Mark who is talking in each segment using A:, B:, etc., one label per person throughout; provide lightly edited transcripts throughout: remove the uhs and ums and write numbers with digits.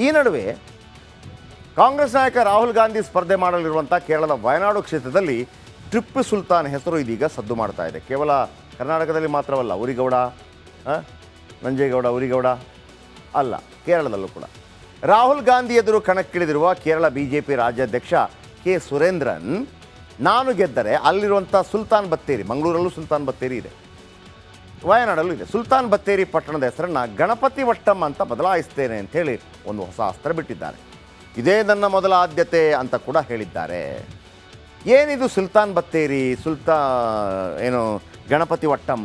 A: ಈ ನಡುವೆ ಕಾಂಗ್ರೆಸ್ ನಾಯಕ ರಾಹುಲ್ ಗಾಂಧಿ ಸ್ಪರ್ಧೆ ಮಾಡಲಿರುವಂಥ ಕೇರಳದ ವಯನಾಡು ಕ್ಷೇತ್ರದಲ್ಲಿ ಟಿಪ್ಪು ಸುಲ್ತಾನ್ ಹೆಸರು ಇದೀಗ ಸದ್ದು ಮಾಡ್ತಾ ಇದೆ. ಕೇವಲ ಕರ್ನಾಟಕದಲ್ಲಿ ಮಾತ್ರವಲ್ಲ, ಉರಿಗೌಡ, ನಂಜೇಗೌಡ, ಉರಿಗೌಡ ಅಲ್ಲ, ಕೇರಳದಲ್ಲೂ ಕೂಡ ರಾಹುಲ್ ಗಾಂಧಿ ಎದುರು ಕಣಕ್ಕಿಳಿದಿರುವ ಕೇರಳ ಬಿಜೆಪಿ ರಾಜ್ಯಾಧ್ಯಕ್ಷ ಕೆ ಸುರೇಂದ್ರನ್, ನಾನು ಗೆದ್ದರೆ ಅಲ್ಲಿರುವಂಥ ಸುಲ್ತಾನ್ ಬತ್ತೇರಿ, ಮಂಗಳೂರಲ್ಲೂ ಸುಲ್ತಾನ್ ಬತ್ತೇರಿ ಇದೆ, ವಯನಾಡಲ್ಲೂ ಇದೆ, ಸುಲ್ತಾನ್ ಬತ್ತೇರಿ ಪಟ್ಟಣದ ಹೆಸರನ್ನು ಗಣಪತಿ ವಟ್ಟಂ ಅಂತ ಬದಲಾಯಿಸ್ತೇನೆ ಅಂಥೇಳಿ ಒಂದು ಹೊಸ ಅಸ್ತ್ರ ಬಿಟ್ಟಿದ್ದಾರೆ. ಇದೇ ನನ್ನ ಮೊದಲ ಆದ್ಯತೆ ಅಂತ ಕೂಡ ಹೇಳಿದ್ದಾರೆ. ಏನಿದು ಸುಲ್ತಾನ್ ಬತ್ತೇರಿ, ಏನು ಗಣಪತಿ ವಟ್ಟಂ?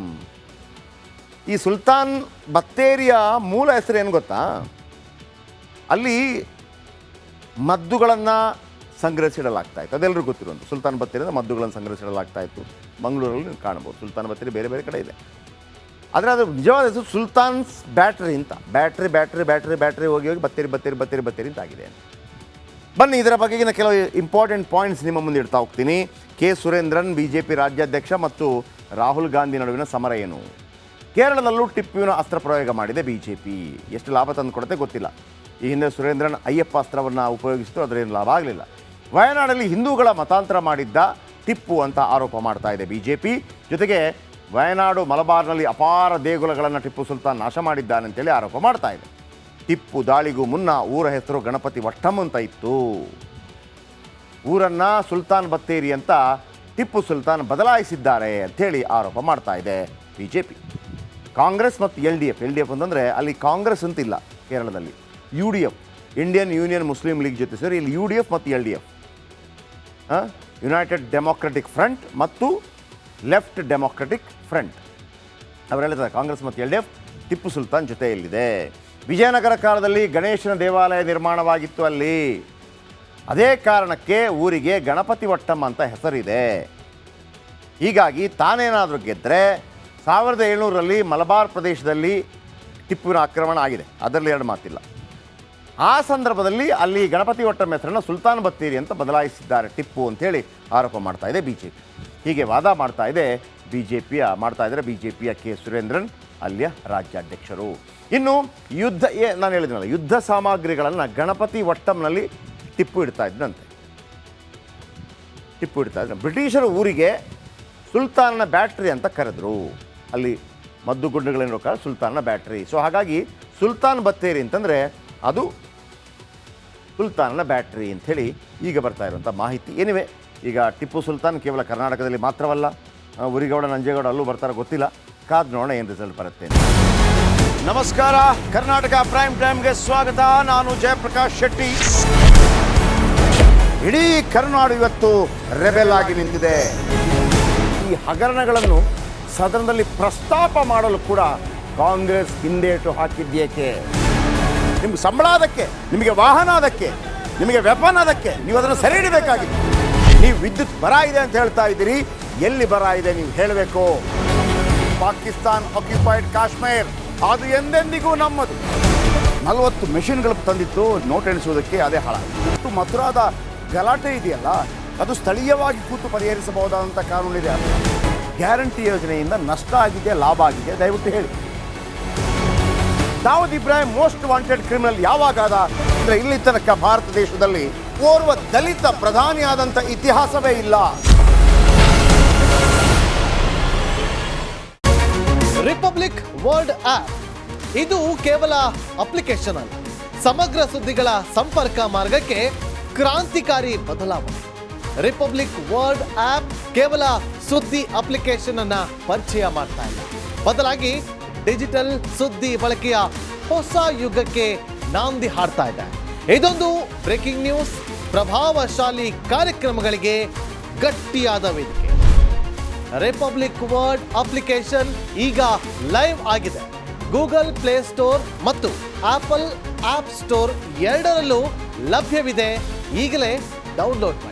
A: ಈ ಸುಲ್ತಾನ್ ಬತ್ತೇರಿಯ ಮೂಲ ಹೆಸರು ಏನು ಗೊತ್ತಾ? ಅಲ್ಲಿ ಮದ್ದುಗಳನ್ನು ಸಂಗ್ರಹಿಸಿಡಲಾಗ್ತಾ ಇತ್ತು, ಅದೆಲ್ಲರಿಗೂ ಗೊತ್ತಿರುವಂಥ. ಸುಲ್ತಾನ್ ಬತ್ತೇರಿಯಿಂದ ಮದ್ದುಗಳನ್ನು ಸಂಗ್ರಹಿಸಿಡಲಾಗ್ತಾ ಇತ್ತು. ಮಂಗಳೂರಲ್ಲಿ ನೀವು ಕಾಣ್ಬೋದು, ಸುಲ್ತಾನ್ ಬತ್ತೇರಿ ಬೇರೆ ಬೇರೆ ಕಡೆ ಇದೆ. ಆದರೆ ಅದು ನಿಜವಾದ ಹೆಸರು ಸುಲ್ತಾನ್ಸ್ ಬ್ಯಾಟ್ರಿ ಅಂತ. ಬ್ಯಾಟ್ರಿ ಹೋಗಿ ಬತ್ತೇರಿ ಅಂತ ಆಗಿದೆ. ಬನ್ನಿ, ಇದರ ಬಗೆಗಿನ ಕೆಲವು ಇಂಪಾರ್ಟೆಂಟ್ ಪಾಯಿಂಟ್ಸ್ ನಿಮ್ಮ ಮುಂದೆ ಇಡ್ತಾ ಹೋಗ್ತೀನಿ. ಕೆ ಸುರೇಂದ್ರನ್ ಬಿಜೆಪಿ ರಾಜ್ಯಾಧ್ಯಕ್ಷ ಮತ್ತು ರಾಹುಲ್ ಗಾಂಧಿ ನಡುವಿನ ಸಮರ ಏನು? ಕೇರಳದಲ್ಲೂ ಟಿಪ್ಪುವಿನ ಅಸ್ತ್ರ ಪ್ರಯೋಗ ಮಾಡಿದೆ ಬಿಜೆಪಿ. ಎಷ್ಟು ಲಾಭ ತಂದು ಕೊಡುತ್ತೆ ಗೊತ್ತಿಲ್ಲ. ಈ ಹಿಂದೆ ಸುರೇಂದ್ರನ್ ಅಯ್ಯಪ್ಪ ಅಸ್ತ್ರವನ್ನು ಉಪಯೋಗಿಸಿತು, ಅದರೇನು ಲಾಭ ಆಗಲಿಲ್ಲ. ವಯನಾಡಲ್ಲಿ ಹಿಂದೂಗಳ ಮತಾಂತರ ಮಾಡಿದ್ದ ಟಿಪ್ಪು ಅಂತ ಆರೋಪ ಮಾಡ್ತಾ ಇದೆ ಬಿಜೆಪಿ. ಜೊತೆಗೆ ವಯನಾಡು ಮಲಬಾರ್ನಲ್ಲಿ ಅಪಾರ ದೇಗುಲಗಳನ್ನು ಟಿಪ್ಪು ಸುಲ್ತಾನ್ ನಾಶ ಮಾಡಿದ್ದಾನೆ ಅಂತೇಳಿ ಆರೋಪ ಮಾಡ್ತಾ ಇದೆ. ಟಿಪ್ಪು ದಾಳಿಗೂ ಮುನ್ನ ಊರ ಹೆಸರು ಗಣಪತಿ ವಟ್ಟಂ ಅಂತ ಇತ್ತು. ಊರನ್ನು ಸುಲ್ತಾನ್ ಬತ್ತೇರಿ ಅಂತ ಟಿಪ್ಪು ಸುಲ್ತಾನ್ ಬದಲಾಯಿಸಿದ್ದಾರೆ ಅಂಥೇಳಿ ಆರೋಪ ಮಾಡ್ತಾ ಇದೆ ಬಿಜೆಪಿ. ಕಾಂಗ್ರೆಸ್ ಮತ್ತು ಎಲ್ ಡಿ ಎಫ್ ಅಂತಂದರೆ ಅಲ್ಲಿ ಕಾಂಗ್ರೆಸ್ ಅಂತಿಲ್ಲ ಕೇರಳದಲ್ಲಿ, UDF, Indian union Muslim league ಜೊತೆ ಸೇರಿ ಇಲ್ಲಿ UDF ಮತ್ತು LDF, ಯುನೈಟೆಡ್ ಡೆಮೊಕ್ರೆಟಿಕ್ ಫ್ರಂಟ್ ಮತ್ತು ಲೆಫ್ಟ್ ಡೆಮೊಕ್ರೆಟಿಕ್ ಫ್ರಂಟ್, ಅವರೆಲ್ಲ ಕಾಂಗ್ರೆಸ್ ಮತ್ತು LDF ಟಿಪ್ಪು ಸುಲ್ತಾನ್ ಜೊತೆಯಲ್ಲಿದೆ. ವಿಜಯನಗರ ಕಾಲದಲ್ಲಿ ಗಣೇಶನ ದೇವಾಲಯ ನಿರ್ಮಾಣವಾಗಿತ್ತು ಅಲ್ಲಿ. ಅದೇ ಕಾರಣಕ್ಕೆ ಊರಿಗೆ ಗಣಪತಿ ವಟ್ಟಂ ಅಂತ ಹೆಸರಿದೆ. ಹೀಗಾಗಿ ತಾನೇನಾದರೂ ಗೆದ್ದರೆ 1700ರಲ್ಲಿ ಮಲಬಾರ್ ಪ್ರದೇಶದಲ್ಲಿ ಟಿಪ್ಪುವಿನ ಆಕ್ರಮಣ ಆಗಿದೆ, ಅದರಲ್ಲಿ ಎರಡು ಮಾತಿಲ್ಲ. ಆ ಸಂದರ್ಭದಲ್ಲಿ ಅಲ್ಲಿ ಗಣಪತಿ ವಟ್ಟಂ ಹೆಸರನ್ನು ಸುಲ್ತಾನ್ ಬತ್ತೇರಿ ಅಂತ ಬದಲಾಯಿಸಿದ್ದಾರೆ ಟಿಪ್ಪು ಅಂಥೇಳಿ ಆರೋಪ ಮಾಡ್ತಾ ಇದೆ ಬಿಜೆಪಿ. ಹೀಗೆ ವಾದ ಮಾಡ್ತಾ ಇದ್ದಾರೆ ಬಿಜೆಪಿಯ ಕೆ ಸುರೇಂದ್ರನ್, ಅಲ್ಲಿಯ ರಾಜ್ಯಾಧ್ಯಕ್ಷರು. ಇನ್ನು ನಾನು ಹೇಳಿದ್ನಲ್ಲ, ಯುದ್ಧ ಸಾಮಗ್ರಿಗಳನ್ನು ಗಣಪತಿ ವಟ್ಟಂನಲ್ಲಿ ಟಿಪ್ಪು ಇಡ್ತಾ ಇದ್ದಂತೆ. ಬ್ರಿಟಿಷರು ಊರಿಗೆ ಸುಲ್ತಾನ್ನ ಬ್ಯಾಟ್ರಿ ಅಂತ ಕರೆದ್ರು. ಅಲ್ಲಿ ಮದ್ದುಗುಂಡುಗಳೇನೋ ಕಾಲ ಸುಲ್ತಾನ್ನ ಬ್ಯಾಟ್ರಿ. ಸೊ ಹಾಗಾಗಿ ಸುಲ್ತಾನ್ ಬತ್ತೇರಿ ಅಂತಂದರೆ ಅದು ಸುಲ್ತಾನ್ನ ಬ್ಯಾಟ್ರಿ ಅಂಥೇಳಿ ಈಗ ಬರ್ತಾ ಇರುವಂಥ ಮಾಹಿತಿ. ಏನಿವೆ, ಈಗ ಟಿಪ್ಪು ಸುಲ್ತಾನ್ ಕೇವಲ ಕರ್ನಾಟಕದಲ್ಲಿ ಮಾತ್ರವಲ್ಲ, ಉರಿಗೌಡ, ನಂಜೇಗೌಡ ಅಲ್ಲೂ ಬರ್ತಾರೆ, ಗೊತ್ತಿಲ್ಲ. ಕಾದ್ ನೋಡೋಣ ಏನು ರಿಸಲ್ಟ್ ಬರುತ್ತೆ. ನಮಸ್ಕಾರ, ಕರ್ನಾಟಕ ಪ್ರೈಮ್ ಟೈಮ್ಗೆ ಸ್ವಾಗತ. ನಾನು ಜಯಪ್ರಕಾಶ್ ಶೆಟ್ಟಿ. ಇಡೀ ಕರ್ನಾಡು ಇವತ್ತು ರೆಬೆಲ್ ಆಗಿ ನಿಂತಿದೆ. ಈ ಹಗರಣಗಳನ್ನು ಸದನದಲ್ಲಿ ಪ್ರಸ್ತಾಪ ಮಾಡಲು ಕೂಡ ಕಾಂಗ್ರೆಸ್ ಹಿಂದೇಟು ಹಾಕಿದ್ದೇಕೆ? ನಿಮ್ಗೆ ಸಂಬಳ ಅದಕ್ಕೆ, ನಿಮಗೆ ವಾಹನ ಅದಕ್ಕೆ, ನಿಮಗೆ ವೆಪನ್ ಅದಕ್ಕೆ, ನೀವು ಅದನ್ನು ಸೆರೆ ಹಿಡಿಬೇಕಾಗಿತ್ತು. ನೀವು ವಿದ್ಯುತ್ ಬರ ಇದೆ ಅಂತ ಹೇಳ್ತಾ ಇದ್ದೀರಿ, ಎಲ್ಲಿ ಬರ ಇದೆ ನೀವು ಹೇಳಬೇಕು. ಪಾಕಿಸ್ತಾನ್ ಆಕ್ಯುಪೈಡ್ ಕಾಶ್ಮೀರ್ ಅದು ಎಂದೆಂದಿಗೂ ನಮ್ಮದು. 40 ಮೆಷಿನ್ಗಳು ತಂದಿತ್ತು ನೋಟ್ ಎಣಿಸುವುದಕ್ಕೆ, ಅದೇ ಹಾಳ. ಇಷ್ಟು ಮಥುರಾದ ಗಲಾಟೆ ಇದೆಯಲ್ಲ, ಅದು ಸ್ಥಳೀಯವಾಗಿ ಕೂತು ಪರಿಹರಿಸಬಹುದಾದಂಥ ಕಾನೂನಿದೆ. ಗ್ಯಾರಂಟಿ ಯೋಜನೆಯಿಂದ ನಷ್ಟ ಆಗಿದೆ, ಲಾಭ ಆಗಿದೆ, ದಯವಿಟ್ಟು ಹೇಳಿ. Dawood Ibrahim most wanted criminal ಯಾವಾಗಾದ ಅಂದರೆ ಇಲ್ಲಿ ತನಕ ಭಾರತ ದೇಶದಲ್ಲಿ ಓರ್ವ ದಲಿತ ಪ್ರಧಾನಿಯಾದಂಥ ಇತಿಹಾಸವೇ ಇಲ್ಲ.
B: ರಿಪಬ್ಲಿಕ್ ವರ್ಲ್ಡ್ ಆಪ್ ಇದು ಕೇವಲ ಅಪ್ಲಿಕೇಶನ್ ಅಲ್ಲ, ಸಮಗ್ರ ಸುದ್ದಿಗಳ ಸಂಪರ್ಕ ಮಾರ್ಗಕ್ಕೆ ಕ್ರಾಂತಿಕಾರಿ ಬದಲಾವಣೆ. ರಿಪಬ್ಲಿಕ್ ವರ್ಲ್ಡ್ ಆಪ್ ಕೇವಲ ಸುದ್ದಿ ಅಪ್ಲಿಕೇಶನ್ ಅನ್ನ ಪರಿಚಯ ಮಾಡ್ತಾ ಇಲ್ಲ, ಬದಲಾಗಿ ಡಿಜಿಟಲ್ ಸುದ್ದಿ ಬಳಕೆಯ ಹೊಸ ಯುಗಕ್ಕೆ ನಾಂದಿ ಹಾಡ್ತಾ ಇದೆ. ಇದೊಂದು ಬ್ರೇಕಿಂಗ್ ನ್ಯೂಸ್, ಪ್ರಭಾವಶಾಲಿ ಕಾರ್ಯಕ್ರಮಗಳಿಗೆ ಗಟ್ಟಿಯಾದ ವೇದಿಕೆ. ರಿಪಬ್ಲಿಕ್ ವರ್ಲ್ಡ್ ಅಪ್ಲಿಕೇಶನ್ ಈಗ ಲೈವ್ ಆಗಿದೆ. ಗೂಗಲ್ ಪ್ಲೇ ಸ್ಟೋರ್ ಮತ್ತು ಆಪಲ್ ಆಪ್ ಸ್ಟೋರ್ ಎರಡರಲ್ಲೂ ಲಭ್ಯವಿದೆ. ಈಗಲೇ ಡೌನ್ಲೋಡ್ ಮಾಡಿ.